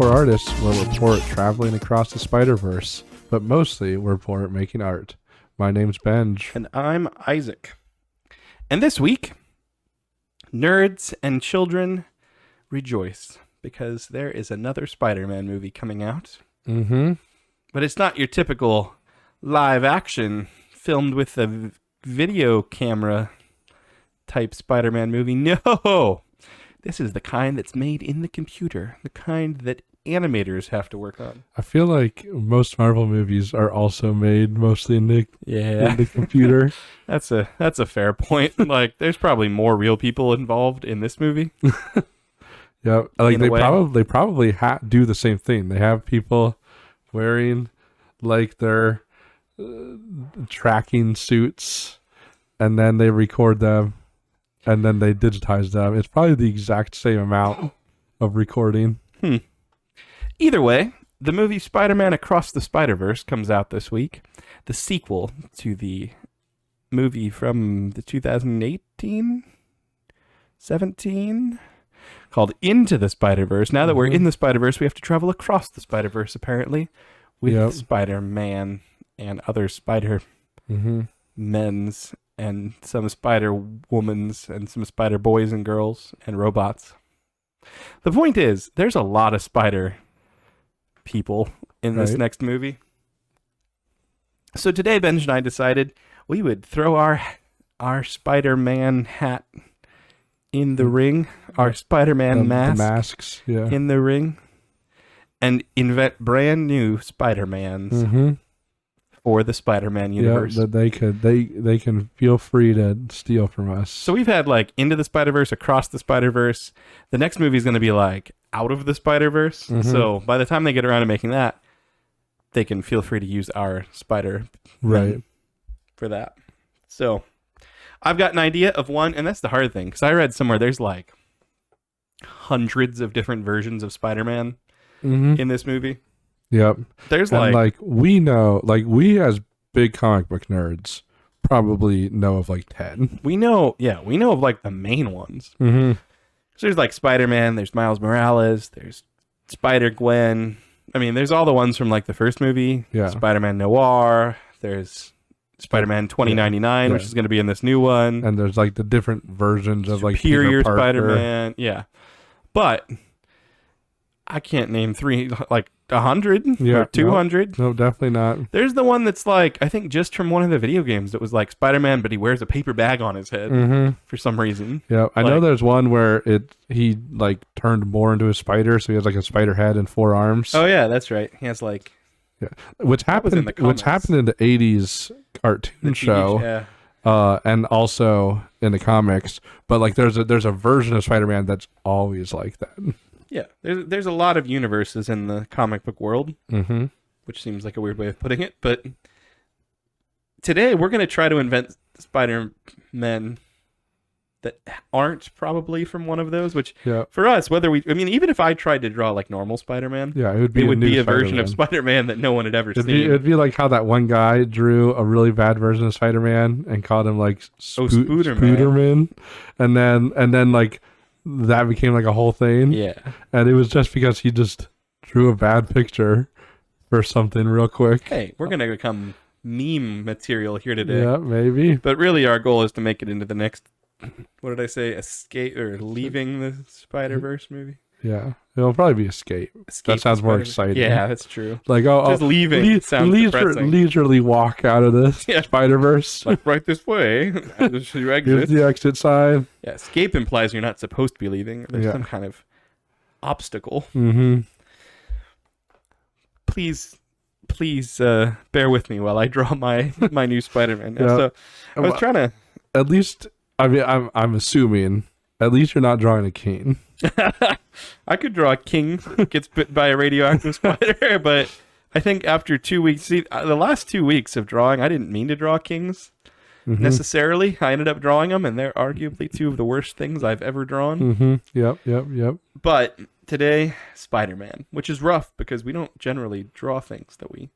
Poor Artists, where we're poor at traveling across the Spider-Verse, but mostly we're poor at making art. My name's Benj. And I'm Isaac. And this week, nerds and children rejoice because there is another Spider-Man movie coming out. Mm-hmm. But it's not your typical live action filmed with a video camera type Spider-Man movie. No! This is the kind that's made in the computer, the kind that animators have to work on. I feel like most Marvel movies are also made mostly in the computer. That's a fair point. Like, there's probably more real people involved in this movie. Yeah, like they probably do the same thing. They have people wearing like their tracking suits, and then they record them, and then they digitize them. It's probably the exact same amount of recording. Either way, the movie Spider-Man Across the Spider-Verse comes out this week. The sequel to the movie from the 2018, 17, called Into the Spider-Verse. Now that we're in the Spider-Verse, we have to travel across the Spider-Verse, apparently, with Spider-Man and other Spider-Men's and some Spider-Womans and some Spider-Boys and girls and robots. The point is, there's a lot of Spider people in this next movie. So today, Benj and I decided we would throw our Spider-Man hat in the ring, our Spider-Man masks in the ring, and invent brand new Spider-Mans for the Spider-Man universe. Yeah, that they can feel free to steal from us. So we've had like Into the Spider-Verse, Across the Spider-Verse. The next movie is going to be like Out of the Spider-Verse. So by the time they get around to making that, they can feel free to use our Spider-Man for that. So I've got an idea of one, and that's the hard thing, because I read somewhere there's like hundreds of different versions of Spider-Man in this movie. Yep. There's we know, we as big comic book nerds probably know of like 10. We know of like the main ones. So there's like Spider-Man, there's Miles Morales, there's Spider-Gwen. I mean, there's all the ones from like the first movie. Yeah. Spider-Man Noir. There's Spider-Man 2099, which is going to be in this new one. And there's like the different versions of like Superior Peter Parker. Spider-Man. Yeah. But I can't name 100 or 200. No, definitely not. There's the one that's like, I think just from one of the video games that was like Spider-Man, but he wears a paper bag on his head for some reason. Yeah, I know there's one where he like turned more into a spider, so he has like a spider head and 4 arms. Oh yeah, that's right. He has like which happened in the 80s cartoon show. And also in the comics, but like there's a version of Spider-Man that's always like that. Yeah, there's a lot of universes in the comic book world, which seems like a weird way of putting it. But today we're going to try to invent Spider-Men that aren't probably from one of those. Which for us, even if I tried to draw like normal Spider-Man, it would be a version of Spider-Man that no one had ever seen. It'd be like how that one guy drew a really bad version of Spider-Man and called him like Spooderman, and then like. That became like a whole thing. Yeah. And it was just because he just drew a bad picture for something real quick. Hey, we're going to become meme material here today. Yeah, maybe. But really our goal is to make it into the next, what did I say, Escape or Leaving the Spider-Verse movie? Yeah. It'll probably be Escape. That sounds more exciting. Yeah, that's true. Like, just leaving sounds depressing. Leisurely walk out of the Spider-Verse. Like, right this way. Here's the exit sign. Yeah, escape implies you're not supposed to be leaving. There's some kind of obstacle. Please bear with me while I draw my new Spider-Man. So I was trying to... At least, I mean, I'm assuming, at least you're not drawing a king. I could draw a king that gets bit by a radioactive spider, but I think after 2 weeks, the last 2 weeks of drawing, I didn't mean to draw kings necessarily. I ended up drawing them, and they're arguably 2 of the worst things I've ever drawn. Yep. But today, Spider-Man, which is rough because we don't generally draw things that we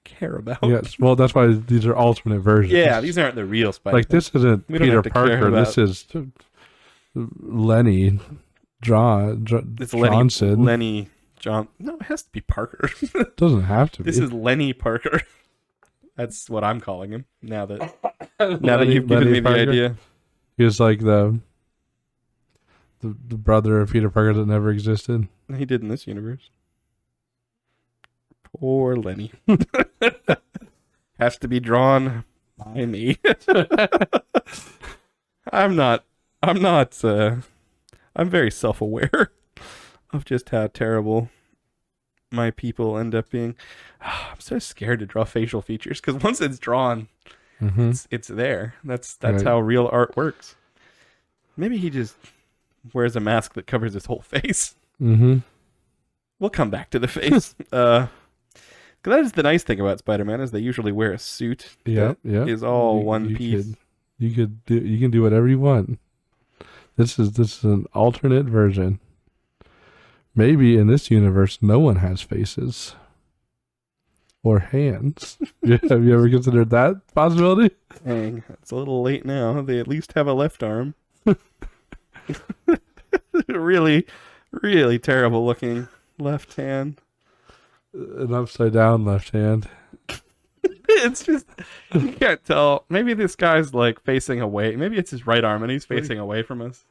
care about. Yes, well, that's why these are alternate versions. Yeah, these aren't the real Spider-Man. Like, this isn't Peter Parker. This is Lenny Johnson. Lenny John. No, it has to be Parker. Doesn't have to be. This is Lenny Parker. That's what I'm calling him now that you've given me Parker. The idea. He was like the brother of Peter Parker that never existed. He did in this universe. Poor Lenny. Has to be drawn by me. I'm very self-aware of just how terrible my people end up being. I'm so scared to draw facial features because once it's drawn, it's there. That's right. How real art works. Maybe he just wears a mask that covers his whole face. Mm-hmm. We'll come back to the face. Because that is the nice thing about Spider-Man is they usually wear a suit. Yeah. Is all one piece. You can do whatever you want. This is an alternate version. Maybe in this universe, no one has faces or hands. Have you ever considered that possibility? Dang, it's a little late now. They at least have a left arm. Really, really terrible looking left hand. An upside down left hand. It's just, you can't tell. Maybe this guy's like facing away. Maybe it's his right arm and he's facing away from us.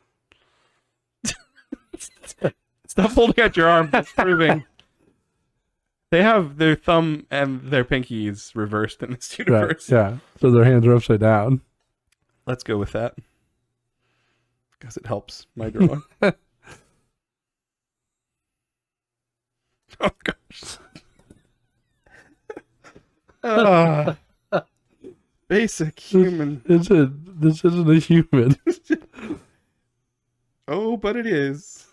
Stop holding out your arm. It's proving. They have their thumb and their pinkies reversed in this universe. Right, yeah, so their hands are upside down. Let's go with that. Because it helps my drawing. Oh, gosh. Basic human. This isn't a human. Oh, but it is.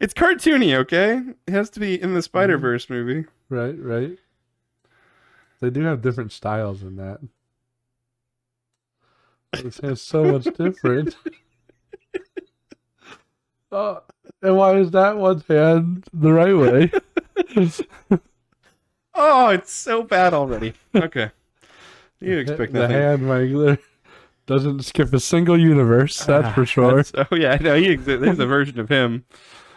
It's cartoony, okay? It has to be in the Spider-Verse movie. Right. They do have different styles in that. This has so much different. Oh, and why is that one's hand the right way? Oh, it's so bad already. Okay. You expect that. The hand wrangler doesn't skip a single universe, that's for sure. Oh, yeah, no, there's a version of him.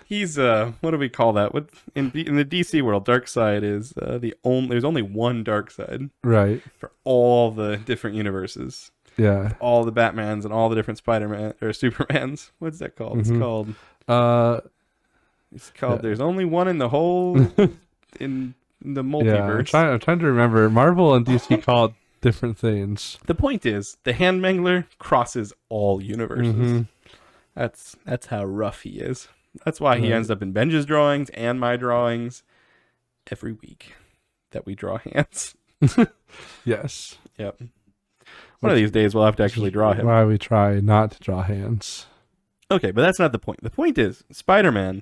He's, what do we call that? What in the DC world, Darkseid is there's only one Darkseid. Right. For all the different universes. Yeah. All the Batmans and all the different Spider-Man or Supermans. What's that called? Mm-hmm. It's called There's only one in the whole in the multiverse. Yeah, I'm trying to remember. Marvel and DC call it different things. The point is, the hand mangler crosses all universes. Mm-hmm. That's how rough he is. That's why he ends up in Benja's drawings and my drawings every week that we draw hands. Yes. Yep. One of these days we'll have to actually draw him. Why we try not to draw hands. Okay, but that's not the point. The point is, Spider-Man,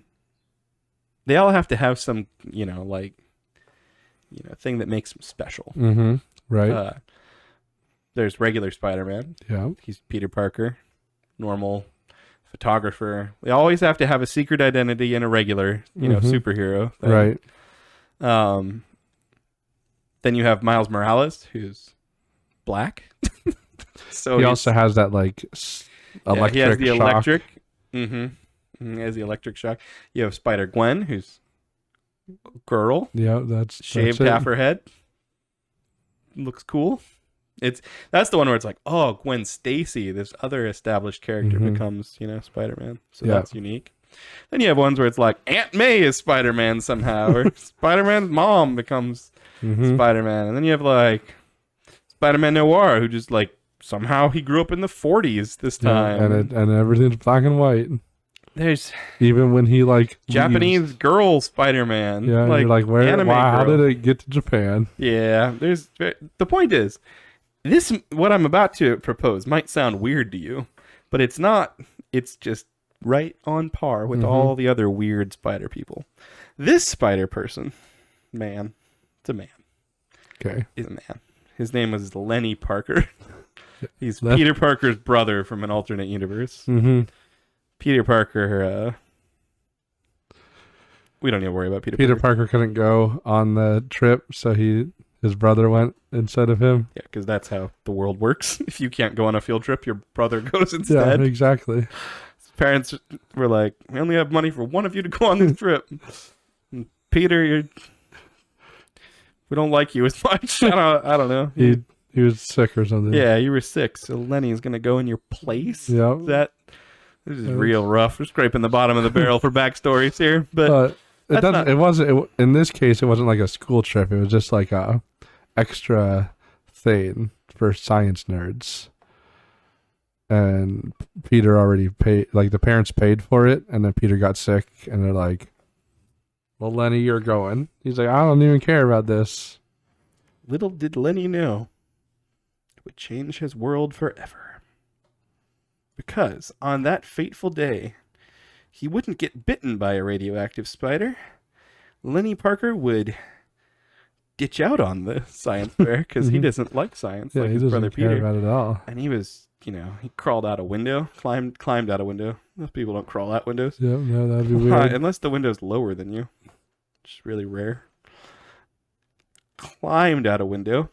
they all have to have some, thing that makes him special. Mm-hmm. Right. There's regular Spider-Man. Yeah. He's Peter Parker, normal photographer. They always have to have a secret identity and a regular, superhero thing. Right. Then you have Miles Morales, who's black. So he also has that electric he has the shock. Electric. Mm-hmm. He has the electric shock. You have Spider-Gwen, who's a girl. Yeah, that's shaved half her head. Looks cool. That's the one where it's like, oh, Gwen Stacy, this other established character becomes, Spider-Man. So that's unique. Then you have ones where it's like Aunt May is Spider-Man somehow, or Spider-Man's mom becomes Spider-Man. And then you have Spider-Man Noir, who just somehow he grew up in the 40s this time. And everything's black and white. There's even when he Japanese leaves. Girl Spider-Man. Yeah, you're like, how did it get to Japan? Yeah, the point is, what I'm about to propose might sound weird to you, but it's not. It's just right on par with all the other weird spider people. This spider person, it's a man. Okay. He's a man. His name was Lenny Parker. He's Peter Parker's brother from an alternate universe. Mm-hmm. Peter Parker, we don't need to worry about Peter Parker. Peter Parker couldn't go on the trip, so his brother went instead of him. Yeah, because that's how the world works. If you can't go on a field trip, your brother goes instead. Yeah, exactly. Parents were like, we only have money for one of you to go on this trip. And Peter, we don't like you as much. I don't know. He was sick or something. Yeah, you were sick, so Lenny's gonna go in your place. Yeah. This is real rough. We're scraping the bottom of the barrel for backstories here, but it doesn't. It wasn't. In this case, it wasn't like a school trip. It was just like a extra thing for science nerds. And Peter already paid. Like the parents paid for it, and then Peter got sick, and they're like, "Well, Lenny, you're going." He's like, "I don't even care about this." Little did Lenny know, it would change his world forever. Because on that fateful day, he wouldn't get bitten by a radioactive spider. Lenny Parker would ditch out on the science fair because he doesn't like science like his brother Peter. He doesn't care about it at all. And he was, he crawled out a window, climbed out a window. Most people don't crawl out windows. Yeah, no, that'd be weird. Unless the window's lower than you, which is really rare. Climbed out a window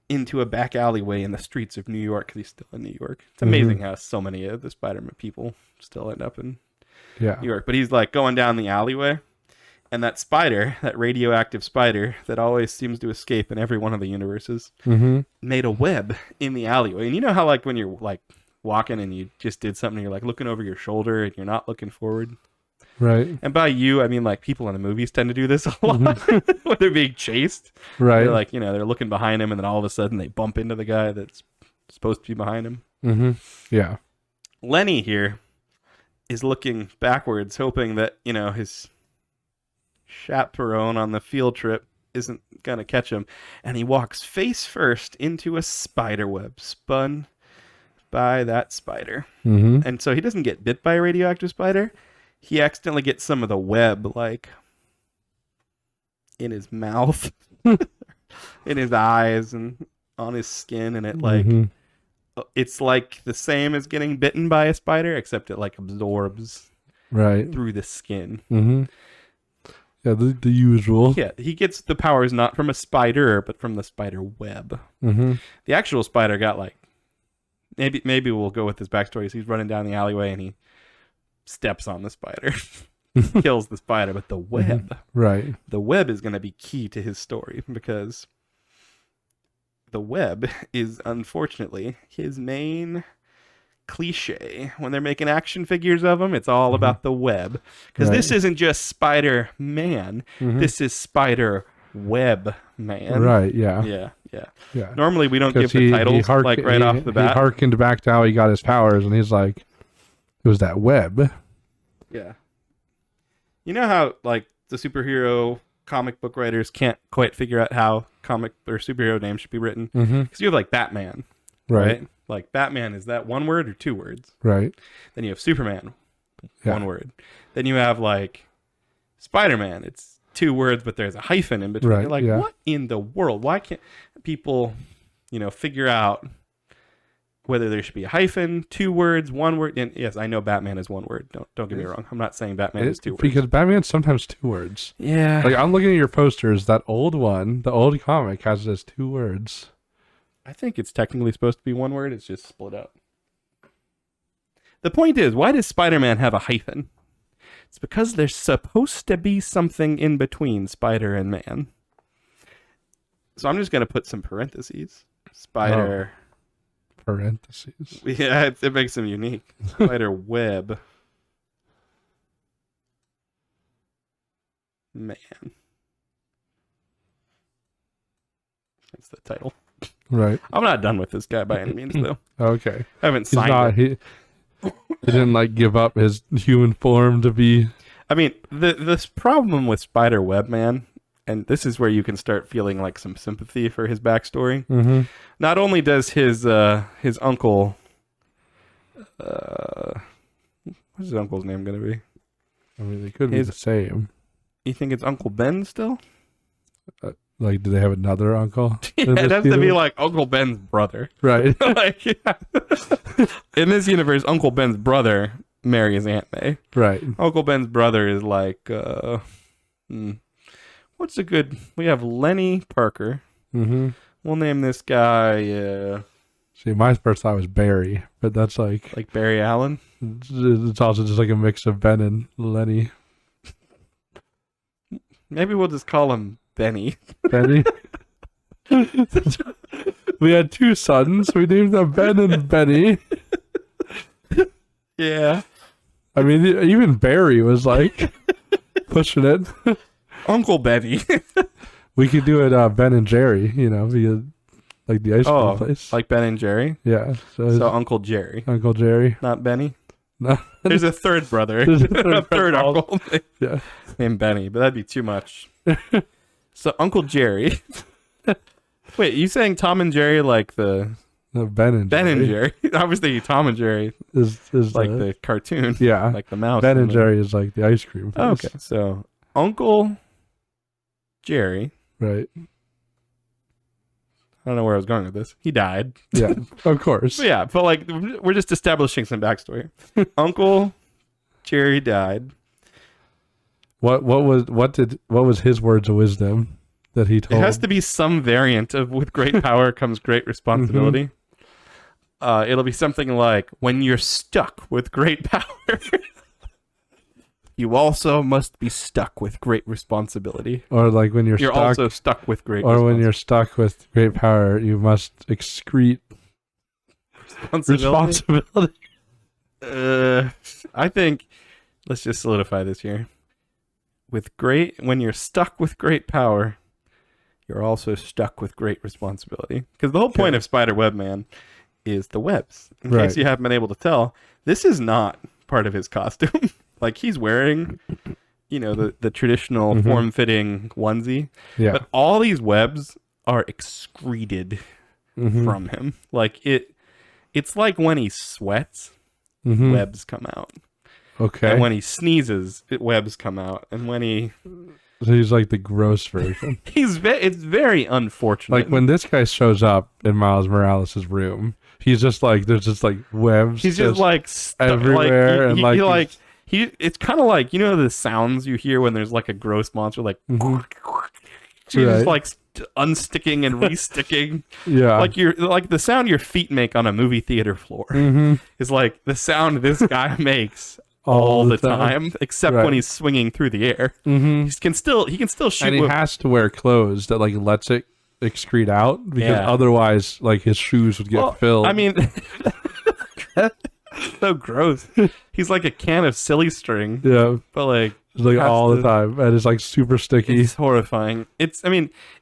into a back alleyway in the streets of New York because he's still in New York. It's amazing how so many of the Spider-Man people still end up in New York. But he's like going down the alleyway, and that spider, that radioactive spider that always seems to escape in every one of the universes, made a web in the alleyway. And you know how like when you're like walking and you just did something, you're like looking over your shoulder and you're not looking forward. Right. And by you, I mean like people in the movies tend to do this a lot when they're being chased. Right. They're like, they're looking behind him and then all of a sudden they bump into the guy that's supposed to be behind him. Yeah. Lenny here is looking backwards, hoping that, his chaperone on the field trip isn't going to catch him. And he walks face first into a spider web spun by that spider. And so he doesn't get bit by a radioactive spider. He accidentally gets some of the web, like, in his mouth, in his eyes, and on his skin, and it, like, it's like the same as getting bitten by a spider, except it, like, absorbs through the skin. Yeah, the usual. Yeah, he gets the powers not from a spider, but from the spider web. The actual spider got, like, maybe we'll go with his backstory. So he's running down the alleyway, and he steps on the spider, kills the spider, but the web, the web is going to be key to his story because the web is unfortunately his main cliche. When they're making action figures of him, it's all about the web because this isn't just Spider-Man, this is Spider-Web Man. Right, yeah. Normally we don't give the titles off the bat. He harkened back to how he got his powers, and he's like, it was that web. Yeah. You know how, like, the superhero comic book writers can't quite figure out how comic or superhero names should be written? Because you have, like, Batman, right? Like, Batman, is that one word or two words? Right. Then you have Superman, one word. Then you have, like, Spider-Man. It's two words, but there's a hyphen in between. You're like, what in the world? Why can't people, figure out whether there should be a hyphen, two words, one word? And yes, I know Batman is one word. Don't get me wrong. I'm not saying Batman is two words. Because Batman's sometimes two words. Yeah. Like, I'm looking at your posters. That old one, the old comic, has just two words. I think it's technically supposed to be one word. It's just split up. The point is, why does Spider-Man have a hyphen? It's because there's supposed to be something in between Spider and Man. So I'm just going to put some parentheses. Spider... Parentheses. Yeah, it makes them unique. Spider web. Man. That's the title. Right. I'm not done with this guy by any means, though. Okay. I haven't signed it. He didn't, like, give up his human form to be... I mean, this problem with Spider Web Man, and this is where you can start feeling like some sympathy for his backstory. Not only does his uncle, what's his uncle's name going to be? I mean, they could be the same. You think it's Uncle Ben still? Like, do they have another uncle? Yeah, it has to be like Uncle Ben's brother. Right. Like, yeah. In this universe, Uncle Ben's brother marries Aunt May. Right. Uncle Ben's brother is like, what's a good... We have Lenny Parker. We'll name this guy See, my first thought was Barry, but that's like Barry Allen. It's also just like a mix of Ben and Lenny. Maybe we'll just call him Benny. Benny. We had 2 sons. We named them Ben and Benny. Yeah. I mean, even Barry was like pushing it. Uncle Benny. We could do it Ben and Jerry, like the ice cream place. Like Ben and Jerry? Yeah. So Uncle Jerry. Uncle Jerry. Not Benny? No. There's a third brother. There's a third uncle yeah. named Benny, but that'd be too much. So Uncle Jerry. Wait, you saying Tom and Jerry like the... No, Ben and Jerry. I was thinking Tom and Jerry is like the cartoon. Yeah. Like the mouse. Ben and Jerry is like the ice cream place. Oh, okay. So Uncle Jerry. Right. I don't know where I was going with this. He died. Yeah, of course. But yeah, but like we're just establishing some backstory. Uncle Jerry died. What was his words of wisdom that he told? It has to be some variant of "with great power comes great responsibility." Mm-hmm. It'll be something like, "When you're stuck with great power, you also must be stuck with great responsibility." Or like when you're also stuck with great. Or when you're stuck with great power, you must excrete responsibility. I think let's just solidify this here. When you're stuck with great power, you're also stuck with great responsibility. Because the whole point of Spider-Web Man is the webs. In case you haven't been able to tell, this is not part of his costume. Like he's wearing, the traditional form-fitting onesie. Yeah. But all these webs are excreted from him. Like it's like when he sweats, webs come out. Okay. And when he sneezes, webs come out. And when So he's like the gross version. It's very unfortunate. Like when this guy shows up in Miles Morales' room, he's just like there's just like webs. He's just like everywhere, and it's kind of like the sounds you hear when there's like a gross monster, like he's just like unsticking and resticking. Yeah, like the sound your feet make on a movie theater floor is like the sound this guy makes. All the time, except when he's swinging through the air. He can still shoot. And he has to wear clothes that like lets it excrete out because otherwise, like his shoes would get filled. I mean, so gross. He's like a can of silly string. Yeah, but like all the time, and it's like super sticky. It's horrifying. It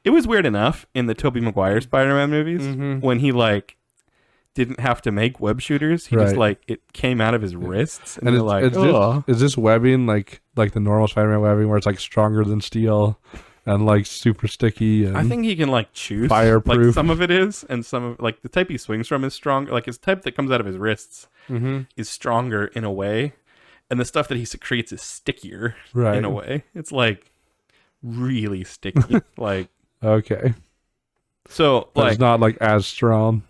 was weird enough in the Tobey Maguire Spider-Man movies when he like didn't have to make web shooters. He just like it came out of his wrists, and you're like, is this webbing like the normal Spider-Man webbing where it's like stronger than steel and like super sticky? And I think he can like choose fireproof. Like some of it is, and some of like the type he swings from is strong. Like his type that comes out of his wrists is stronger in a way, and the stuff that he secretes is stickier in a way. It's like really sticky. Like okay, so but it's not like as strong.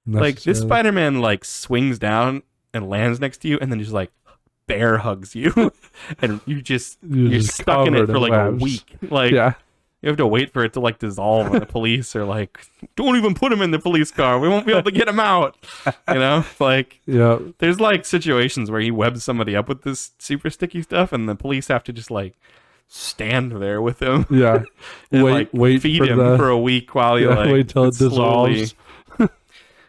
Like this Spider-Man like swings down and lands next to you and then just like bear hugs you and you're stuck in it for like a week. Like you have to wait for it to like dissolve and the police are like, don't even put him in the police car. We won't be able to get him out. Like there's like situations where he webs somebody up with this super sticky stuff and the police have to just like stand there with him. Yeah. And wait feed him for a week while he like wait till it dissolves.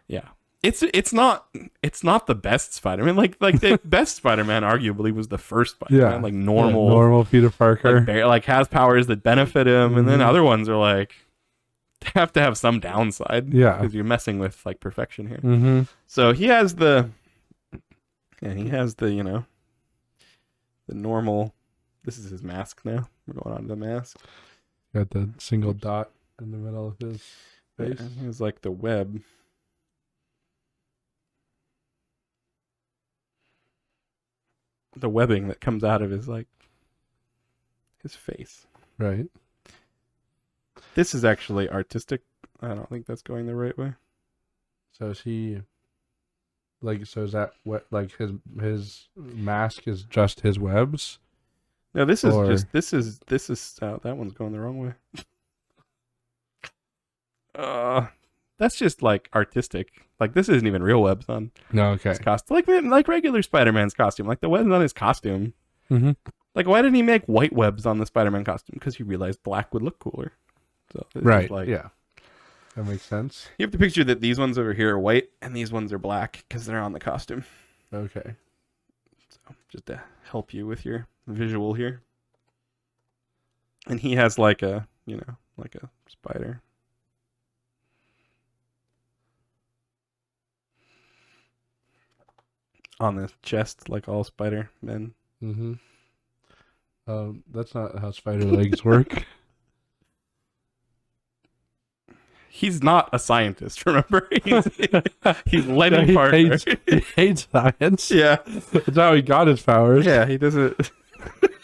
Yeah, it's not the best Spider-Man. Like the best Spider-Man arguably was the first Spider-Man. Like normal Peter Parker. Like has powers that benefit him, and then other ones are like have to have some downside. Yeah, because you're messing with like perfection here. So he has the the normal. This is his mask now. We're going on to the mask. Got the single dot in the middle of his face. Yeah, he was like the web. The webbing that comes out of his face. Right. This is actually artistic. I don't think that's going the right way. So is he is that what his mask is just his webs? No, this is that one's going the wrong way. that's just like artistic. Like this isn't even real webs on. No, okay. His costume, like regular Spider-Man's costume, like the webs on his costume. Mm-hmm. Like why didn't he make white webs on the Spider-Man costume? Because he realized black would look cooler. So right, like, yeah, that makes sense. You have to picture that these ones over here are white and these ones are black because they're on the costume. Okay. So just to help you with your visual here. And he has like a, like a spider. On the chest, like all Spider-Men. Mm-hmm. That's not how spider legs work. He's not a scientist, remember? He's Lenny Parker. He hates science. Yeah. That's how he got his powers. Yeah, he doesn't...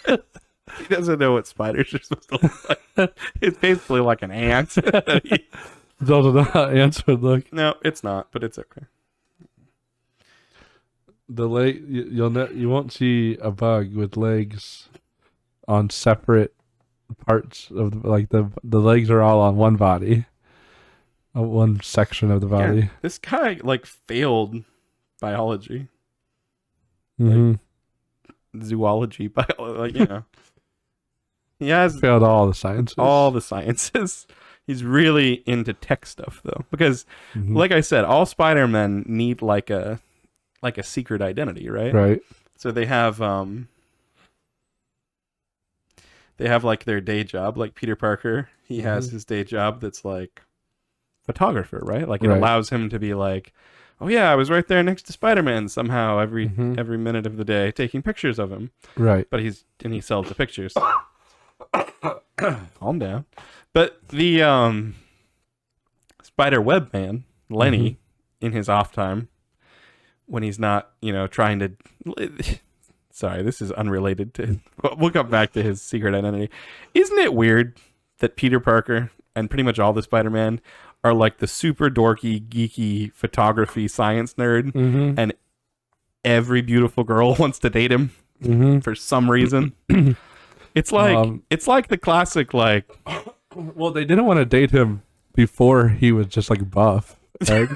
he doesn't know what spiders are supposed to look like. It's basically like an ant. It's also not how ants would look. No, it's not, but it's okay. The leg, you won't see a bug with legs on separate parts of the legs are all on one body, one section of the body. Yeah, this guy like failed biology, mm-hmm. like, zoology, like he has failed all the sciences. All the sciences. He's really into tech stuff though, because like I said, all Spider-Men need like a secret identity, right? Right. So they have like their day job, like Peter Parker. He has his day job that's like photographer, right? Like it allows him to be like, oh yeah, I was right there next to Spider-Man somehow every minute of the day taking pictures of him. Right. But he sells the pictures. Calm down. But the Spider-Web man, Lenny, in his off time, when he's not, trying to... Sorry, this is unrelated to... We'll come back to his secret identity. Isn't it weird that Peter Parker and pretty much all the Spider-Man are like the super dorky, geeky photography science nerd, and every beautiful girl wants to date him for some reason? It's like the classic, like... Well, they didn't want to date him before he was just like buff, right?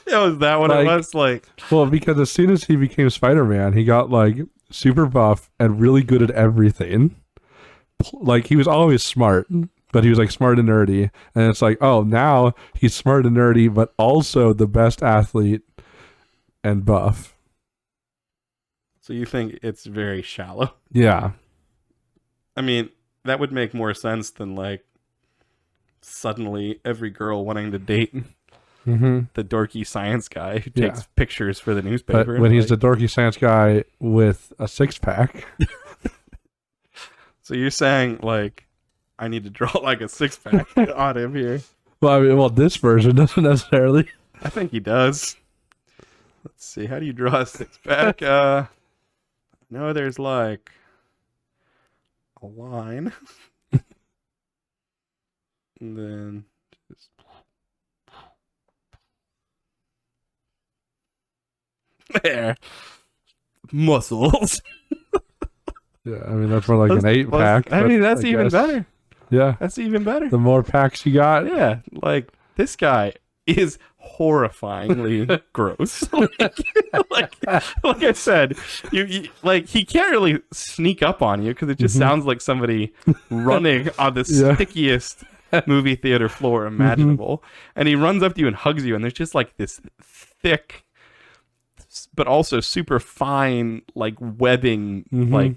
Was that what it was like? Well, because as soon as he became Spider-Man, he got like super buff and really good at everything. Like he was always smart, but he was like smart and nerdy. And it's like, oh, now he's smart and nerdy, but also the best athlete and buff. So you think it's very shallow? Yeah. I mean, that would make more sense than like suddenly every girl wanting to date the dorky science guy who takes pictures for the newspaper. But when he's the dorky science guy with a six-pack. So you're saying, like, I need to draw like a six-pack on him here. Well, I mean, this version doesn't necessarily. I think he does. Let's see. How do you draw a six-pack? No, there's like a line. And then just... There. Muscles. Yeah, I mean, that's more like an 8-pack. I mean, that's even better. Yeah. That's even better. The more packs you got. Yeah, like, this guy is horrifyingly gross. like I said, you like, he can't really sneak up on you because it just sounds like somebody running on the stickiest movie theater floor imaginable. And he runs up to you and hugs you, and there's just like this thick but also super fine like webbing, like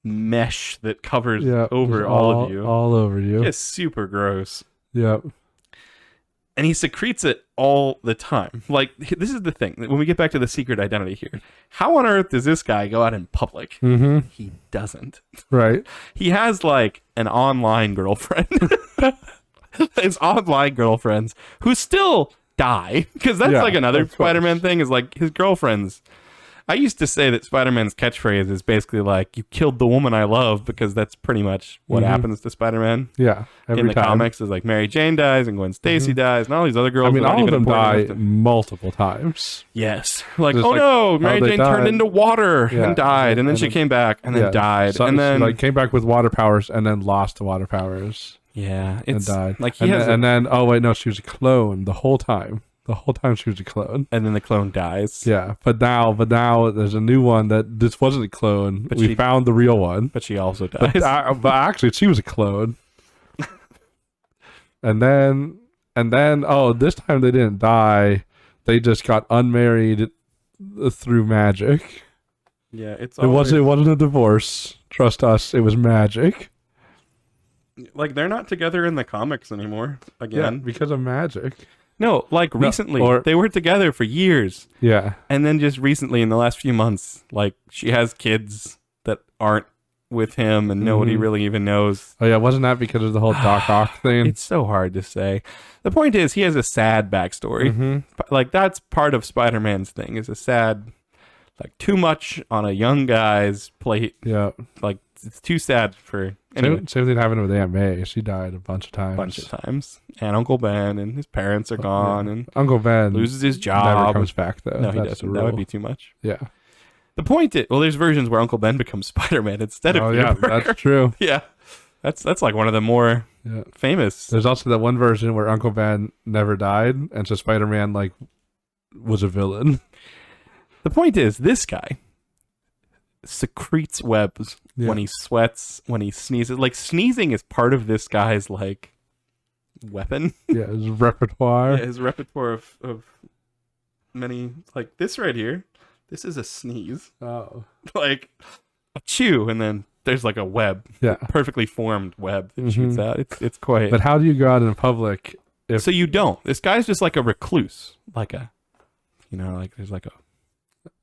mesh that covers over all of you. All over you. Just super gross. Yep. And he secretes it all the time. Like, this is the thing. When we get back to the secret identity here, how on earth does this guy go out in public? He doesn't. Right. He has, like, an online girlfriend. His online girlfriends who still die. Because that's, like, another Spider-Man thing is, like, his girlfriends. I used to say that Spider-Man's catchphrase is basically like, you killed the woman I love, because that's pretty much what happens to Spider-Man. Yeah. In the comics is like Mary Jane dies and Gwen Stacy dies and all these other girls. I mean, all of them die multiple times. Yes. Like, oh no, Mary Jane turned into water and died, and then she came back and then died. And then she, like, came back with water powers and then lost the water powers. Yeah, and died. Like and then oh wait, no, she was a clone the whole time. The whole time she was a clone. And then the clone dies. Yeah, but now there's a new one that this wasn't a clone. But we found the real one. But she also dies. But actually, she was a clone. and then this time they didn't die. They just got unmarried through magic. Yeah, it wasn't a divorce. Trust us, it was magic. Like, they're not together in the comics anymore. Again, because of magic. No, like recently. They were together for years. Yeah. And then just recently, in the last few months, like, she has kids that aren't with him and nobody really even knows. Oh, yeah. Wasn't that because of the whole Doc Ock thing? It's so hard to say. The point is, he has a sad backstory. Like, that's part of Spider-Man's thing, is a sad, like, too much on a young guy's plate. Yeah. Like, it's too sad for... Anyway. Same thing happened with Aunt May. She died a bunch of times. And Uncle Ben and his parents are gone. And Uncle Ben loses his job. Never comes back, though. No, he doesn't. That would be too much. Yeah. The point is... Well, there's versions where Uncle Ben becomes Spider-Man instead of Peter Parker. That's true. Yeah. That's like one of the more famous... There's also that one version where Uncle Ben never died, and so Spider-Man, like, was a villain. The point is, this guy secretes webs when he sweats, when he sneezes. Like, sneezing is part of this guy's, like, weapon. Yeah, his repertoire. His repertoire of many, like, this right here. This is a sneeze. Oh. Like, a chew, and then there's, like, a web. Yeah. Perfectly formed web that shoots out. It's quite... But how do you go out in public if... So you don't. This guy's just like a recluse. Like a... You know, like, there's like a...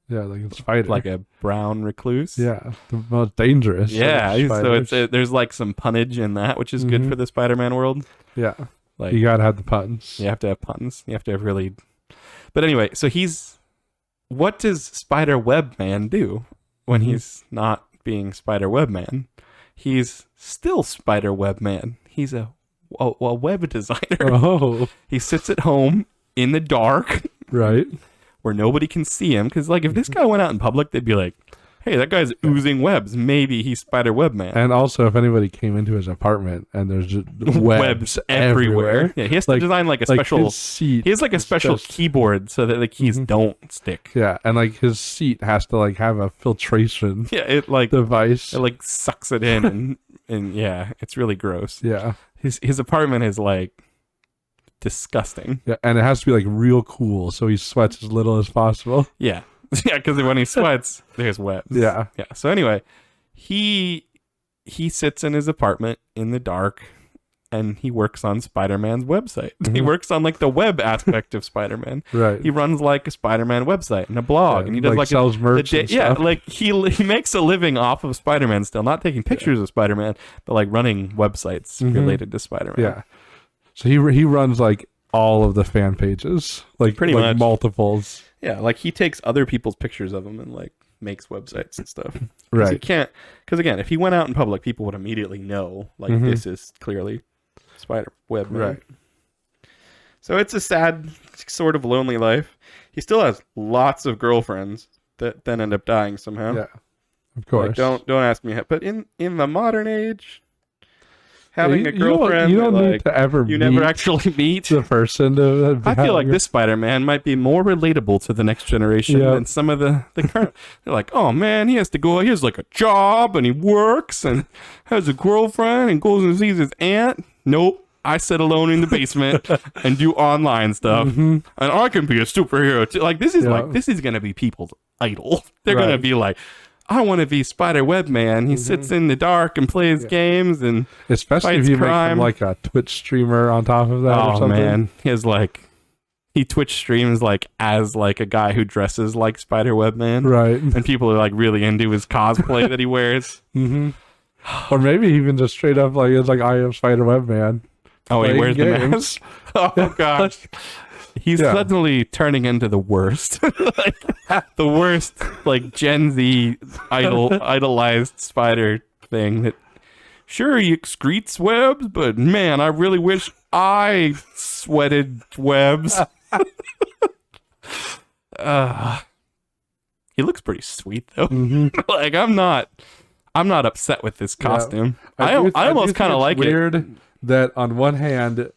Yeah, like a spider. Like a brown recluse. Yeah, the most dangerous. Yeah, so there's like some punnage in that, which is good for the Spider-Man world. Yeah, like you gotta have the puns. You have to have puns. You have to have really... But anyway, so what does Spider-Web Man do when he's not being Spider-Web Man? He's still Spider-Web Man. He's a web designer. Oh. He sits at home in the dark. Right. Where nobody can see him. Because, like, if this guy went out in public, they'd be like, hey, that guy's oozing webs. Maybe he's Spider-Web Man. And also, if anybody came into his apartment and there's just webs everywhere. Yeah, he has to design, like, a special... His seat he has, like, a special keyboard so that the keys don't stick. Yeah, and, like, his seat has to, like, have a filtration device. It, like, sucks it in. and yeah, it's really gross. Yeah. His apartment is, like... disgusting. Yeah, and it has to be like real cool, so he sweats as little as possible. Yeah, yeah, because when he sweats, there's webs. Yeah. So anyway, he sits in his apartment in the dark, and he works on Spider-Man's website. He works on like the web aspect of Spider-Man. Right. He runs like a Spider-Man website and a blog, and he does like sells merch. And stuff. Yeah, like he makes a living off of Spider-Man still, not taking pictures of Spider-Man, but like running websites related to Spider-Man. Yeah. So he runs like all of the fan pages, like pretty much multiples. Yeah, like he takes other people's pictures of them and like makes websites and stuff. Right. He can't, because again, if he went out in public, people would immediately know like this is clearly Spider-Web Man. Right. So it's a sad, sort of lonely life. He still has lots of girlfriends that then end up dying somehow. Yeah, of course. Like, don't ask me, but in the modern age. Having a girlfriend, you don't need to ever. You never actually meet the person. I feel like this Spider-Man might be more relatable to the next generation than some of the current. They're like, oh man, he has to go. He has like a job and he works and has a girlfriend and goes and sees his aunt. Nope, I sit alone in the basement and do online stuff, and I can be a superhero too. Like this is gonna be people's idol. They're gonna be like, I want to be Spider-Web Man. He sits in the dark and plays games and especially if you make him like a Twitch streamer on top of that or something. Man, he Twitch streams like as like a guy who dresses like Spider-Web Man, right? And people are like really into his cosplay that he wears. Or maybe even just straight up like it's like I am Spider-Web Man. Oh, he wears the mask. Oh gosh. He's suddenly turning into the worst. The worst, like, Gen Z idolized spider thing. That sure, he excretes webs, but man, I really wish I sweated webs. He looks pretty sweet, though. Like, I'm not upset with this costume. I almost kind of like weird it. that on one hand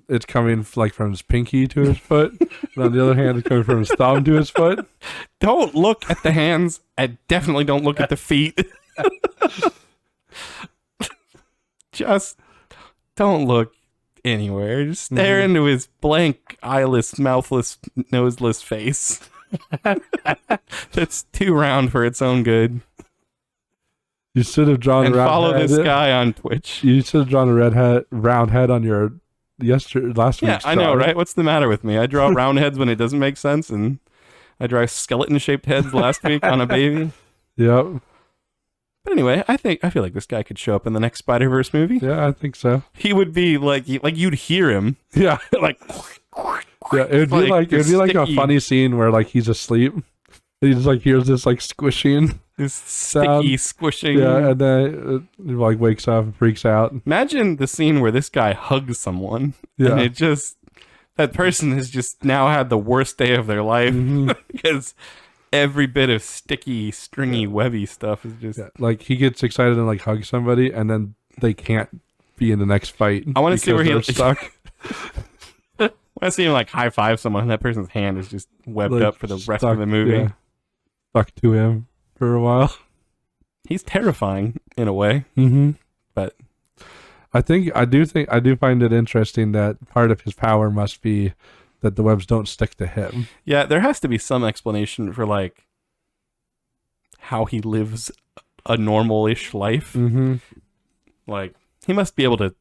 it's coming like from his pinky to his foot, and on the other hand it's coming from his thumb to his foot. Don't look at the hands, and definitely don't look at the feet. Just don't look anywhere. Just stare into his blank, eyeless, mouthless, noseless face. That's too round for its own good. You should have drawn and a round follow head. This guy on Twitch. You should have drawn a round head on your last week's. Yeah, I know, right? What's the matter with me? I draw round heads when it doesn't make sense, and I draw skeleton-shaped heads last week on a baby. Yep. But anyway, I feel like this guy could show up in the next Spider-Verse movie. Yeah, I think so. He would be like you'd hear him. Yeah, like. Yeah, it'd be like a funny scene where like he's asleep. He just like hears this like squishing. This sound. Sticky squishing. Yeah, and then it like wakes up and freaks out. Imagine the scene where this guy hugs someone. Yeah. And that person has just now had the worst day of their life because every bit of sticky, stringy, webby stuff is just like he gets excited and like hugs somebody, and then they can't be in the next fight. I want to see where he's stuck. I want to see him like high five someone, and that person's hand is just webbed up for the rest of the movie. Yeah. Stuck to him for a while. He's terrifying in a way, but I do find it interesting that part of his power must be that the webs don't stick to him. Yeah, there has to be some explanation for like how he lives a normal-ish life. Like he must be able to.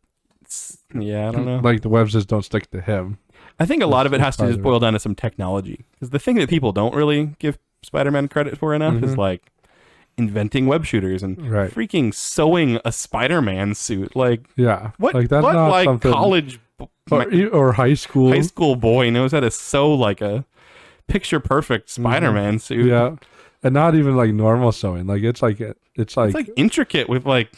Yeah, I don't know. Like the webs just don't stick to him. I think a lot of it has to just boil down to some technology. Because the thing that people don't really give Spider-Man credit for enough is like inventing web shooters and freaking sewing a Spider-Man suit. Like, what? Like that's not like something college or high school boy knows how to sew like a picture-perfect Spider-Man suit. Yeah, and not even like normal sewing. Like it's like intricate with like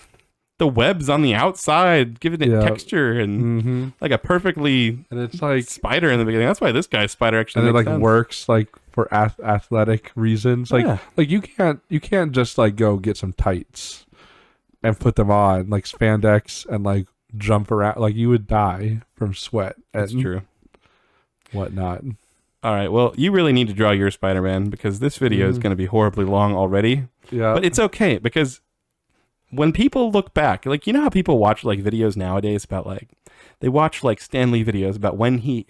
the webs on the outside, giving it texture and like a perfectly and it's like spider in the beginning. That's why this guy's spider actually and makes it like sense. Works like for athletic reasons. Like like you can't just like go get some tights and put them on like spandex and like jump around. Like you would die from sweat. That's true. Whatnot. All right. Well, you really need to draw your Spider-Man because this video is going to be horribly long already. Yeah. But it's okay because when people look back, like, you know how people watch like videos nowadays about like, they watch like Stan Lee videos about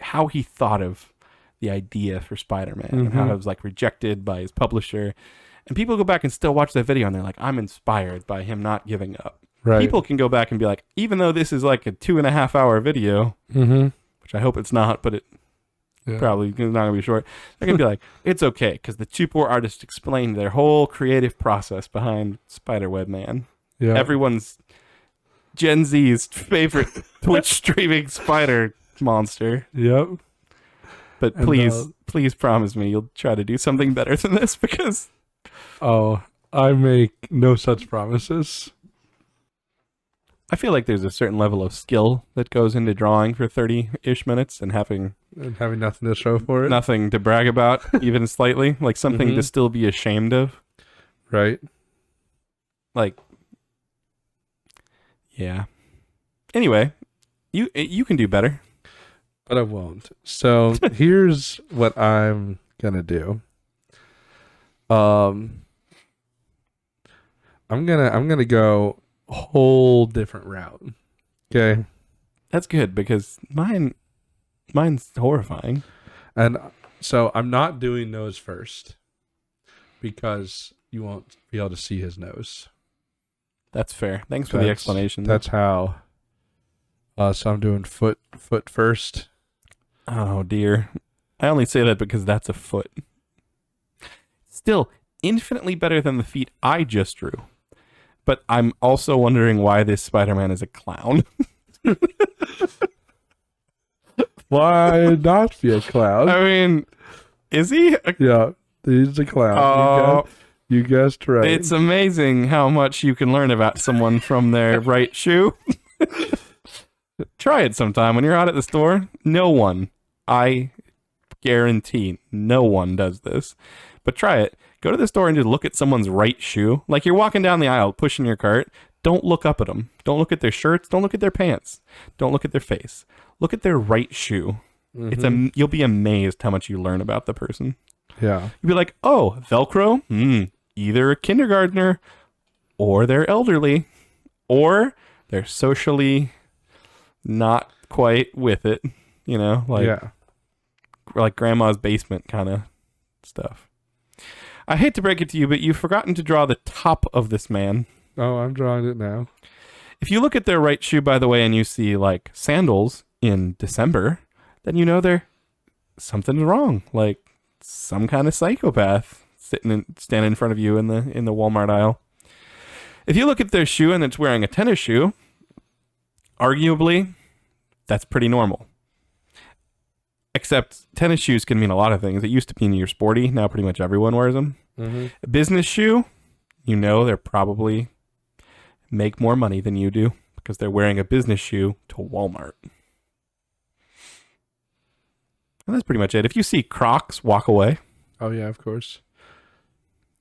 how he thought of the idea for Spider-Man and how it was like rejected by his publisher. And people go back and still watch that video and they're like, I'm inspired by him not giving up. Right. People can go back and be like, even though this is like a 2.5 hour video, which I hope it's not, but it probably is not going to be short. They're going to be like, it's okay because the two poor artists explained their whole creative process behind Spiderweb Man. Yeah. Everyone's Gen Z's favorite Twitch streaming spider monster. Yep. But please promise me you'll try to do something better than this because... Oh, I make no such promises. I feel like there's a certain level of skill that goes into drawing for 30-ish minutes and having nothing to show for it. Nothing to brag about, even slightly. Like something to still be ashamed of. Right. Like... Yeah. Anyway, you can do better. But I won't. So here's what I'm gonna do. I'm gonna go a whole different route. Okay. That's good because mine's horrifying. And so I'm not doing nose first because you won't be able to see his nose. That's fair. Thanks for the explanation. That's how. So I'm doing foot first. Oh dear. I only say that because that's a foot. Still, infinitely better than the feet I just drew. But I'm also wondering why this Spider-Man is a clown. Why not be a clown? I mean, is he? Yeah, he's a clown. Oh. You guessed right. It's amazing how much you can learn about someone from their right shoe. Try it sometime when you're out at the store. No one, I guarantee, no one does this. But try it. Go to the store and just look at someone's right shoe. Like you're walking down the aisle pushing your cart. don't look up at them. Don't look at their shirts. Don't look at their pants. Don't look at their face. Look at their right shoe. Mm-hmm. You'll be amazed how much you learn about the person. Yeah. You'll be like, oh, Velcro? Either a kindergartner or they're elderly or they're socially not quite with it, like grandma's basement kind of stuff. I hate to break it to you, but you've forgotten to draw the top of this man. Oh, I'm drawing it now. If you look at their right shoe, by the way, and you see like sandals in December, then you know something's wrong. Like some kind of psychopath standing in front of you in the Walmart aisle. If you look at their shoe and it's wearing a tennis shoe, arguably, that's pretty normal. Except tennis shoes can mean a lot of things. It used to mean you're sporty. Now pretty much everyone wears them. Mm-hmm. A business shoe, they're probably make more money than you do because they're wearing a business shoe to Walmart. And that's pretty much it. If you see Crocs, walk away. Oh, yeah, of course.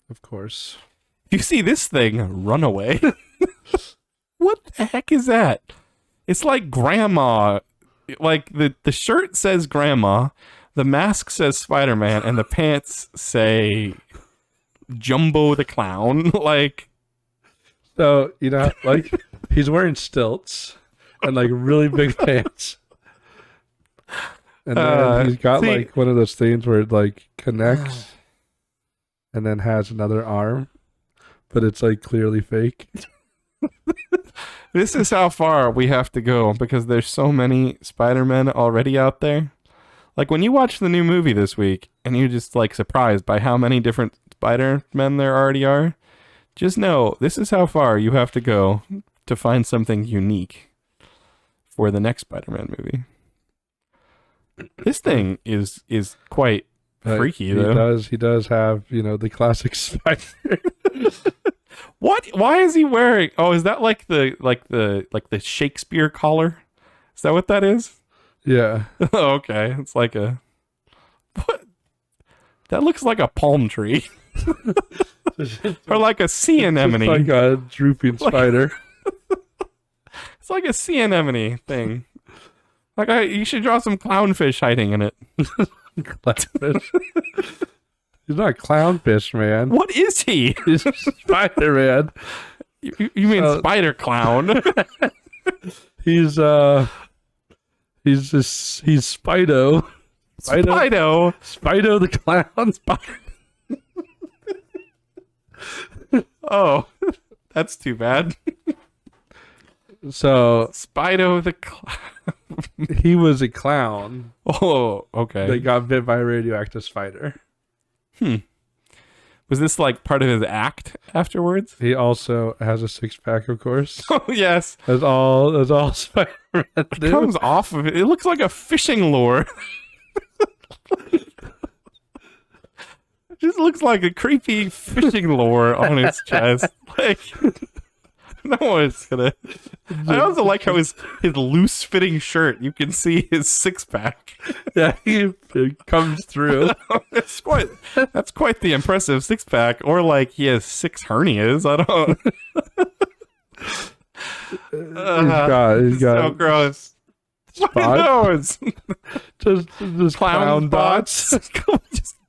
Of course. If you see this thing, run away. What the heck is that? It's like grandma. Like the shirt says grandma, the mask says Spider-Man, and the pants say Jumbo the Clown. Like, so, like he's wearing stilts and like really big pants. And then he's got like one of those things where it like connects and then has another arm, but it's like clearly fake. This is how far we have to go because there's so many Spider-Men already out there. Like when you watch the new movie this week and you're just like surprised by how many different Spider-Men there already are, just know this is how far you have to go to find something unique for the next Spider-Man movie. This thing is quite freaky though. He does have, the classic Spider. What? Why is he wearing? Oh, is that like the Shakespeare collar? Is that what that is? Yeah. Oh, okay. It's like a what? That looks like a palm tree, or like a sea anemone. It's like a drooping spider. It's like a sea anemone thing. Like you should draw some clownfish hiding in it. Clownfish. He's not a clownfish, man. What is he? He's Spider-Man. You mean Spider Clown? He's Spido. Spido the Clown. Oh, that's too bad. So Spido the Clown. He was a clown. Oh, okay. That got bit by a radioactive spider. Was this like part of his act afterwards? He also has a 6-pack, of course. Oh, yes. That's all Spider-Man do. Comes off of it. It looks like a fishing lure. It just looks like a creepy fishing lure on his chest. Like, no one's gonna. I also like how his loose fitting shirt. You can see his 6-pack. Yeah, it comes through. That's quite the impressive 6-pack. Or like he has 6 hernias. I don't. He's got so gross. Spots. just clown dots.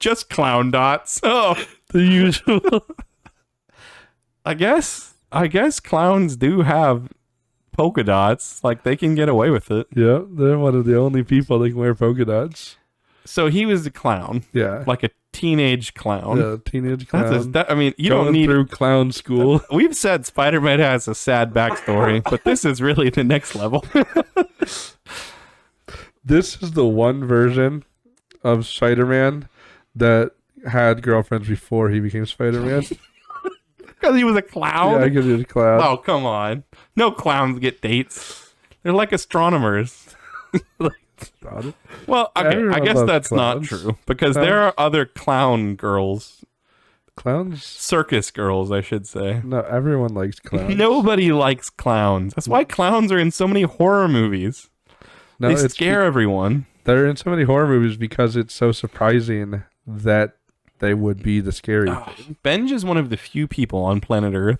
just clown dots. Oh, the usual. I guess clowns do have polka dots. Like, they can get away with it. Yeah, they're one of the only people that can wear polka dots. So he was a clown. Yeah. Like a teenage clown. Yeah, teenage clown. You Going don't need... through clown school. We've said Spider-Man has a sad backstory, but this is really the next level. This is the one version of Spider-Man that had girlfriends before he became Spider-Man. Because he was a clown? Yeah, because he was a clown. Oh, come on. No clowns get dates. They're like astronomers. Well, okay, I guess that's clowns. Not true. Because there are other clown girls. Clowns? Circus girls, I should say. No, everyone likes clowns. Nobody likes clowns. That's why clowns are in so many horror movies. No, they scare everyone. They're in so many horror movies because it's so surprising that they would be the scary thing. Benj is one of the few people on planet Earth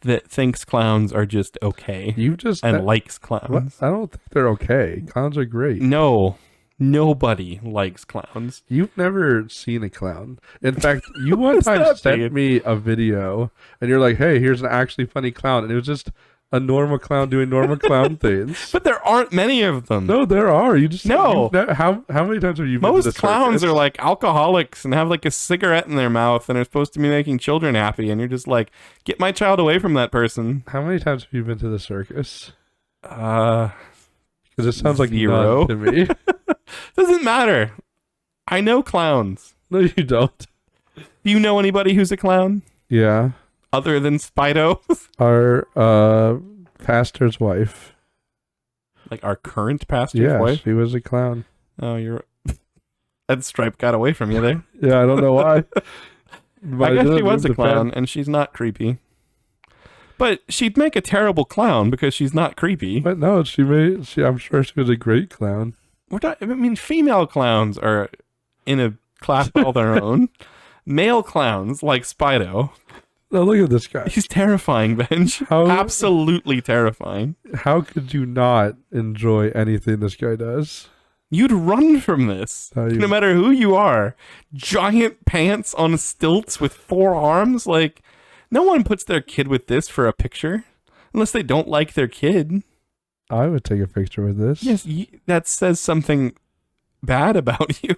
that thinks clowns are just okay. Likes clowns. What? I don't think they're okay. Clowns are great. No. Nobody likes clowns. You've never seen a clown. In fact, you one time sent me a video and you're like, hey, here's an actually funny clown. And it was just a normal clown doing normal clown things. But there aren't many of them. No, there are. You just no. How many times have you been to the circus? Most clowns are like alcoholics and have like a cigarette in their mouth and are supposed to be making children happy. And you're just like, get my child away from that person. How many times have you been to the circus? Because it sounds like 0 to me. Doesn't matter. I know clowns. No, you don't. Do you know anybody who's a clown? Yeah. Other than Spido? Our pastor's wife. Like our current pastor's wife? Yeah, she was a clown. Oh, you're... That stripe got away from you there. Yeah, I don't know why. I guess she was a clown, and she's not creepy. But she'd make a terrible clown because she's not creepy. But no, I'm sure she was a great clown. Female clowns are in a class all their own. Male clowns, like Spido. Now look at this guy. He's terrifying, Benj. Absolutely terrifying. How could you not enjoy anything this guy does? You'd run from this, no matter who you are. Giant pants on stilts with 4 arms. Like, no one puts their kid with this for a picture. Unless they don't like their kid. I would take a picture with this. Yes, that says something bad about you.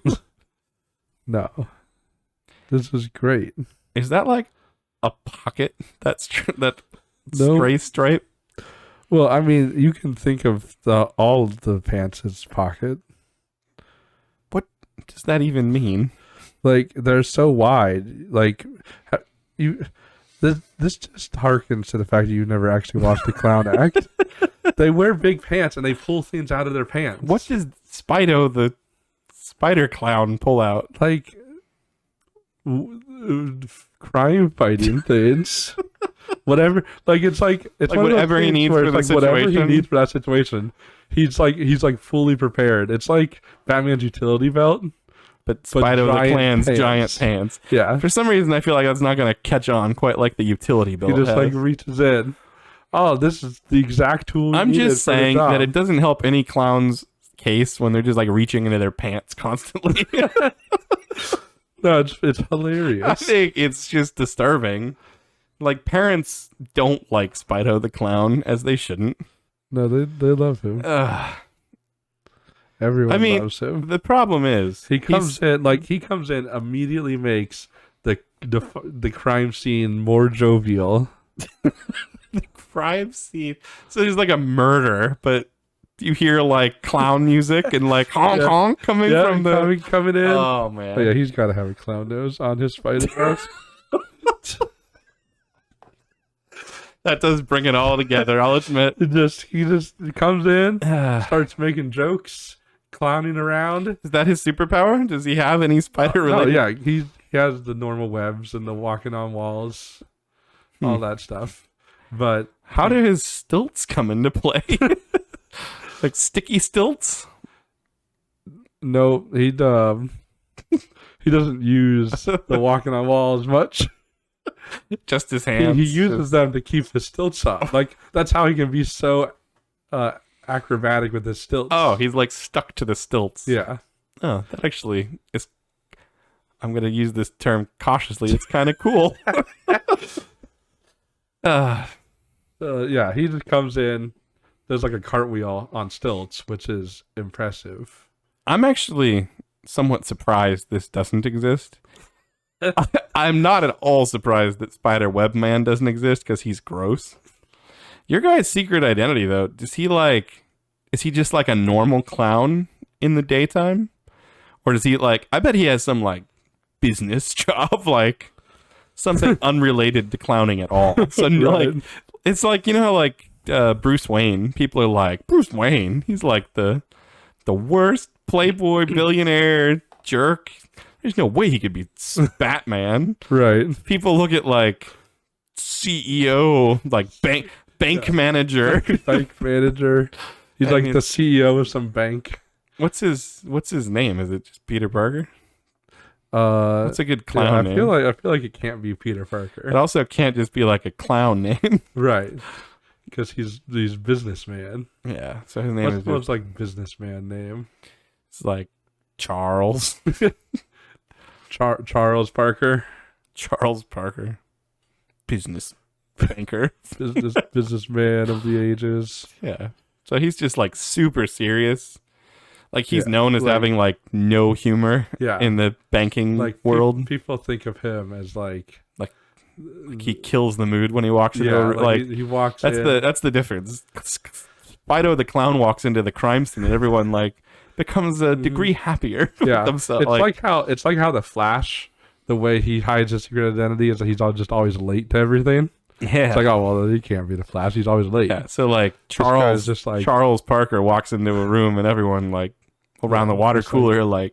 No. This is great. Is that like a pocket? That stray stripe? Well, I mean, you can think of all of the pants as pocket. What does that even mean? Like, they're so wide. Like, this just harkens to the fact that you've never actually watched a clown act. They wear big pants and they pull things out of their pants. What does Spido the spider clown pull out? Like crime fighting things. Whatever. Like it's like whatever he needs for the situation. Whatever he needs for that situation. He's like fully prepared. It's like Batman's utility belt. But Spido the Clan's giant pants. Yeah. For some reason, I feel like that's not going to catch on quite like the utility belt. He just like reaches in. Oh, this is the exact tool. I'm just saying that it doesn't help any clown's case when they're just like reaching into their pants constantly. No, it's hilarious. I think it's just disturbing. Like, parents don't like Spido the Clown, as they shouldn't. No, they love him. Everyone loves him. The problem is he comes in, immediately makes the crime scene more jovial. The crime scene. So there's like a murder, but you hear like clown music and like honk honk coming from coming in. Oh man! Oh, yeah, he's got to have a clown nose on his spider mask. That does bring it all together. I'll admit. He just comes in, starts making jokes, clowning around. Is that his superpower? Does he have any spider related? Oh yeah, he has the normal webs and the walking on walls, all that stuff. But how do his stilts come into play? Like sticky stilts? No, he doesn't use the walking on walls much. Just his hands. He uses them to keep the stilts up. Like that's how he can be so acrobatic with his stilts. Oh, he's like stuck to the stilts. Yeah. Oh, that actually is. I'm gonna use this term cautiously. It's kind of cool. Yeah, he just comes in. There's like a cartwheel on stilts, which is impressive. I'm actually somewhat surprised this doesn't exist. I'm not at all surprised that Spider Web Man doesn't exist because he's gross. Your guy's secret identity, though, is he just like a normal clown in the daytime? Or does he like, I bet he has some like business job, like something unrelated to clowning at all. So right. Like, it's like, you know how like Bruce Wayne, people are like, Bruce Wayne, he's like the worst playboy billionaire jerk. There's no way he could be Batman. Right. People look at like CEO, like bank manager. Bank manager. He's the CEO of some bank. What's his name? Is it just Peter Parker? What's a good clown name? I feel like it can't be Peter Parker. It also can't just be like a clown name. Right. Because he's businessman. Yeah. So his name is what's like businessman name? It's like Charles. Charles Parker. Charles Parker. Business banker. Businessman of the ages. Yeah. So he's just like super serious. Like he's known as having like no humor in the banking world. People think of him as like he kills the mood when he walks into he walks in. That's the difference. Spido the clown walks into the crime scene and everyone like becomes a degree happier with themselves. It's like how the Flash, the way he hides his secret identity is that he's just always late to everything. Yeah. It's like, oh well, he can't be the Flash, he's always late. Yeah. So like Charles Parker walks into a room and everyone like around the water cooler like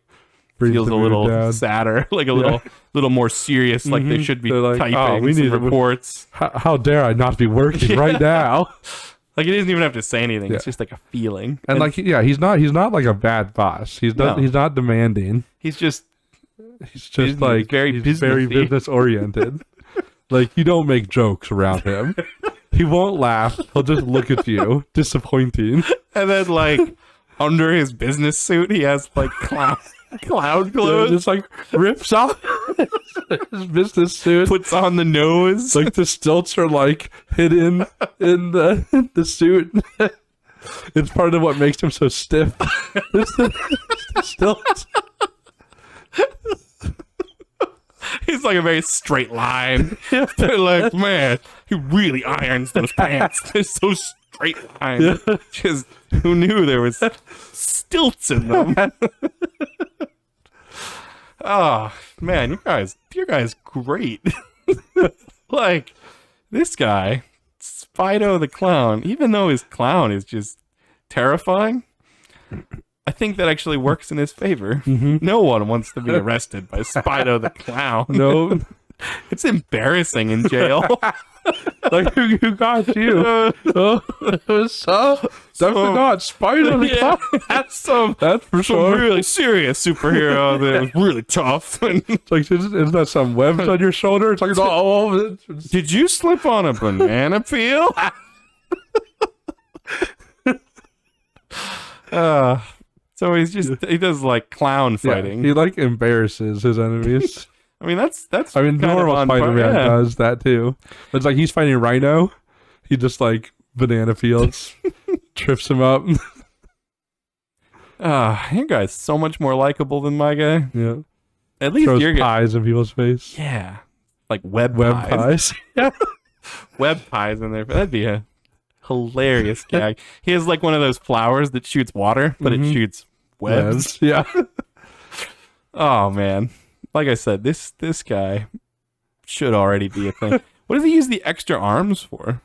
feels a little sadder, like a little more serious, like they should be typing we need reports. How dare I not be working right now? Like he doesn't even have to say anything. It's just like a feeling. And like he's not like a bad boss. He's not demanding. He's just like very business oriented. Like you don't make jokes around him. He won't laugh. He'll just look at you, disappointing. And then like under his business suit, he has like clown clothes. Just like rips off his business suit, puts on the nose. Like the stilts are like hidden in the suit. It's part of what makes him so stiff. The stilts. He's like a very straight line. They're like, man, he really irons those pants. They're so straight line. Just who knew there was stilts in them? Oh man, you guys great. Like this guy, Spido the clown, even though his clown is just terrifying, I think that actually works in his favor. No one wants to be arrested by Spido the clown. No. It's embarrassing in jail. Like who got you? It was definitely not Spider the Clown. That's for sure. Really serious superhero that was really tough. It's like isn't that some webs on your shoulder? It's like did you slip on a banana peel? So he does like clown fighting. He like embarrasses his enemies. I mean, that's. I mean, normal Spider-Man does that too. But it's like he's fighting Rhino. He just like banana peels, trips him up. Your guy's so much more likable than my guy. Yeah. At least throws pies in people's face. Yeah. Like web pies. Yeah. Web pies in there. That'd be a hilarious gag. He has like one of those flowers that shoots water, but it shoots webs. Yeah. Oh man. Like I said, this guy should already be a thing. What does he use the extra arms for?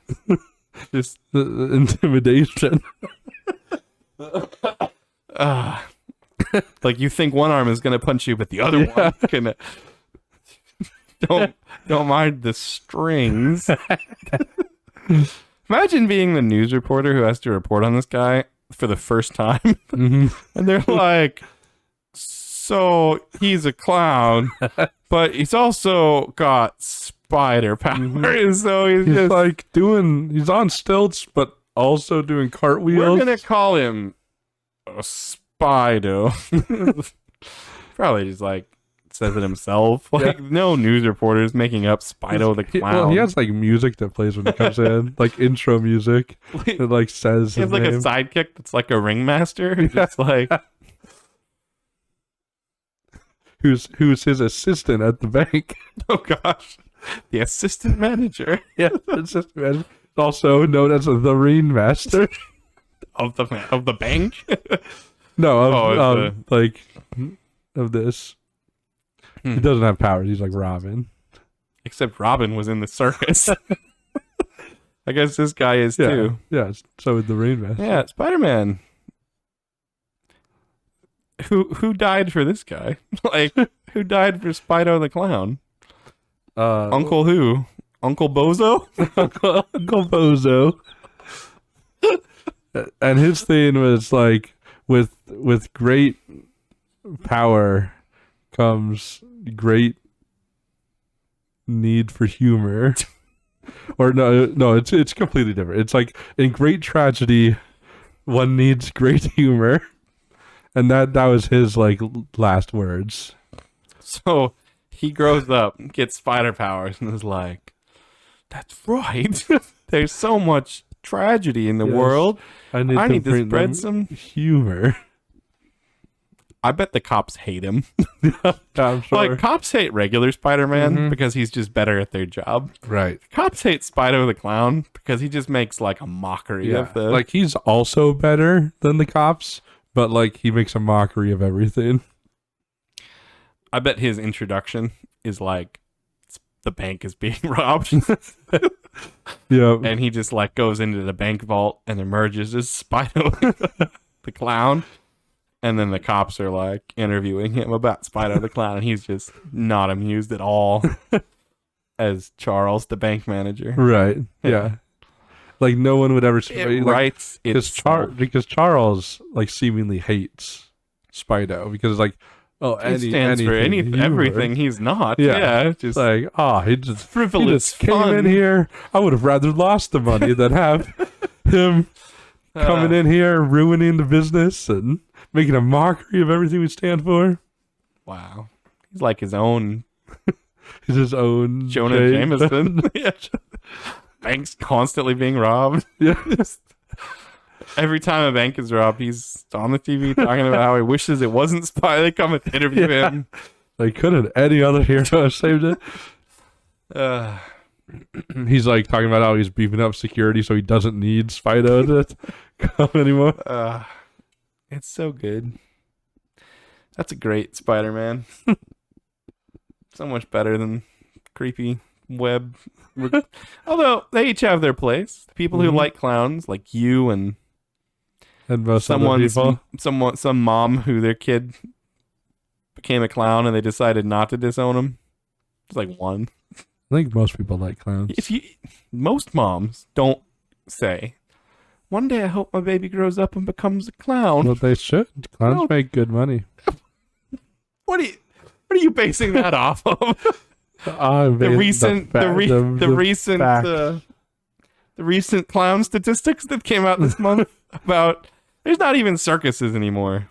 Just the intimidation. Like you think one arm is gonna punch you, but the other one gonna. Don't mind the strings. Imagine being the news reporter who has to report on this guy for the first time, and they're like, so he's a clown, but he's also got spider powers. So he's just like he's on stilts, but also doing cartwheels. We're gonna call him a Spido. Probably just like says it himself. Like no news reporters making up Spido the clown. He has like music that plays when he comes in, like intro music. It like says he has like name. A sidekick that's like a ringmaster. Who's just like. Who's his assistant at the bank? Oh gosh, the assistant manager. Yeah, assistant manager, also known as the ringmaster of the bank. No, of this. He doesn't have powers. He's like Robin. Except Robin was in the circus. I guess this guy is too. Yeah. So is the ringmaster. Yeah, Spider-Man. Who died for this guy? Like, who died for Spido the clown? Uncle who? Uncle Bozo? Uncle Bozo. And his thing was like, with great power comes great need for humor. Or no, it's completely different. It's like in great tragedy, one needs great humor, and that was his like last words. So he grows up, gets spider powers, and is like, "That's right. There's so much tragedy in the world. I need to spread some humor." I bet the cops hate him. I'm sure. Like, cops hate regular Spider-Man because he's just better at their job. Right. Cops hate Spider the Clown because he just makes, like, a mockery of the... Like, he's also better than the cops, but, like, he makes a mockery of everything. I bet his introduction is, like, the bank is being robbed. Yeah. And he just, like, goes into the bank vault and emerges as Spider the Clown. And then the cops are like interviewing him about Spider the Clown, and he's just not amused at all as Charles, the bank manager. Right. Yeah. Like no one would ever writes because Charles like seemingly hates Spider because like he stands for everything he's not. Yeah. Just like he just frivolous came in here. I would have rather lost the money than have him coming in here ruining the business and making a mockery of everything we stand for. Wow. He's like his own... He's his own... Jonah Jameson. Yeah. Bank's constantly being robbed. Yeah. Every time a bank is robbed, he's on the TV talking about how he wishes it wasn't Spy. They come and interview him. Like, couldn't any other hero have saved it? He's like talking about how he's beefing up security so he doesn't need Spider to come anymore. It's so good. That's a great Spider-Man. So much better than creepy web. Although they each have their place. The people who like clowns, like you and most other people. Some mom who their kid became a clown and they decided not to disown him. It's like one. I think most people like clowns. Most moms don't say, "One day I hope my baby grows up and becomes a clown." Well, they should. Clowns make good money. What are you basing that off of? The recent clown statistics that came out this month about there's not even circuses anymore.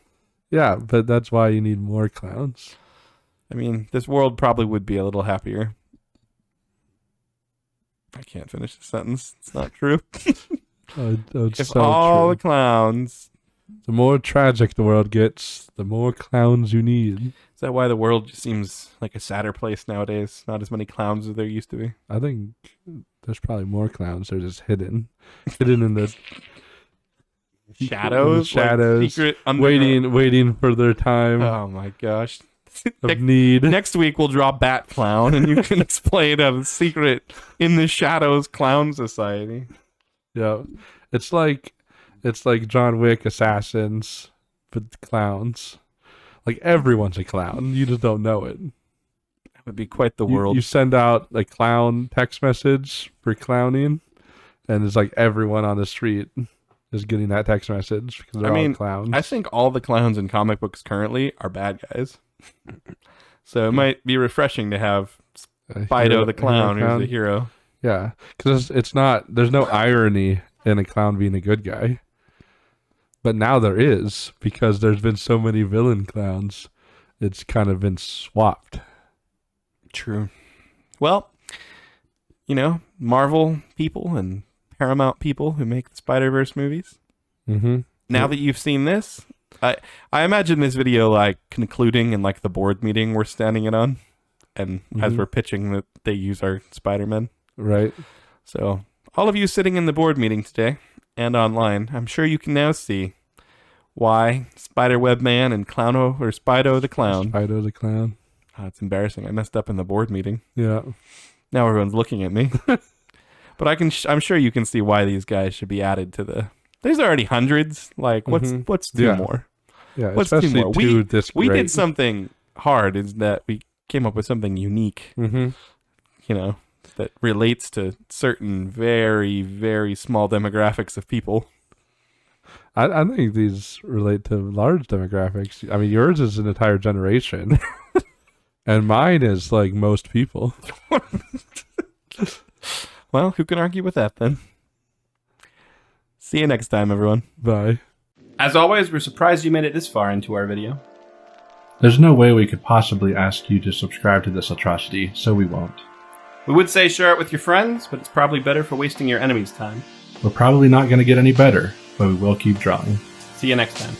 Yeah, but that's why you need more clowns. I mean, this world probably would be a little happier. I can't finish the sentence. It's not true. If so all true. The clowns... The more tragic the world gets, the more clowns you need. Is that why the world just seems like a sadder place nowadays? Not as many clowns as there used to be? I think there's probably more clowns. They're just hidden in the shadows. Like secret waiting for their time. Oh my gosh. Of need. Next week we'll draw Bat Clown and you can explain a secret in the shadows clown society. Yeah. It's like John Wick assassins, but clowns. Like everyone's a clown. You just don't know it. That would be quite the world. You send out a clown text message for clowning, and it's like everyone on the street is getting that text message because they're all clowns. I think all the clowns in comic books currently are bad guys. So it might be refreshing to have Spider the Clown who's the hero. Yeah, because there's no irony in a clown being a good guy. But now there is, because there's been so many villain clowns. It's kind of been swapped. True. Well, Marvel people and Paramount people who make the Spider-Verse movies. Mm-hmm. Now that you've seen this, I imagine this video like concluding in like the board meeting we're standing in on. And as we're pitching that they use our Spider-Man. Right. So all of you sitting in the board meeting today and online, I'm sure you can now see why Spiderweb Man and Clowno or Spido the Clown. Spido the Clown. Oh, it's embarrassing. I messed up in the board meeting. Yeah. Now everyone's looking at me. But I'm sure you can see why these guys should be added to the... There's already hundreds. Like, what's two more? Yeah, what's especially two more? We great. did something hard, is that we came up with something unique. That relates to certain very, very small demographics of people. I think these relate to large demographics. I mean, yours is an entire generation. And mine is like most people. Well, who can argue with that then? See you next time, everyone. Bye. As always, we're surprised you made it this far into our video. There's no way we could possibly ask you to subscribe to this atrocity, so we won't. We would say share it with your friends, but it's probably better for wasting your enemy's time. We're probably not going to get any better, but we will keep drawing. See you next time.